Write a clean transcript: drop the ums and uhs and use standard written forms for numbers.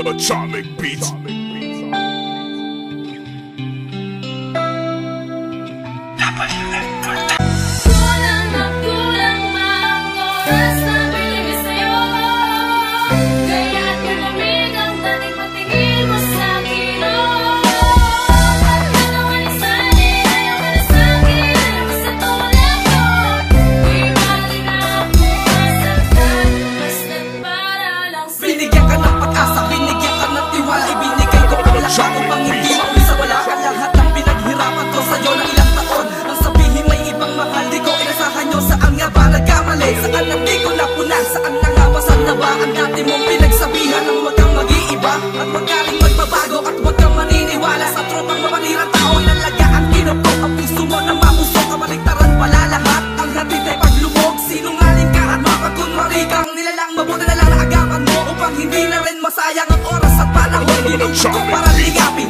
Atomic Beats. Binigyan ka ng pag-asa, binigyan ka ng tiwala, ibinigay ko ang lahat upang hindi mawisa. Wala ka lahat ng pinaghirapan ko sa'yo na ilang taon. Ang sabihin may ibang mahal, di ko inasahan nyo. Saan nga ba nagkamali? Saan na di ko napunan? Saan na nga wasan na ba ang dati mong pinagsabihan ng huwag kang mag-iiba at huwag ka rin magbabago at huwag kang maniniwala sa tropang mamanirang tao. Inalagaan, kinupok ang puso mo na mapusok. Kabaliktaran pala lahat, ang hatid ay paglubog. Sinungaling ka at mapagkunwari kang nilalang. Mabuti na lang na agapan mo upang hindi na rin masayang ang oras at panahon. Ginugtong ko para ligapin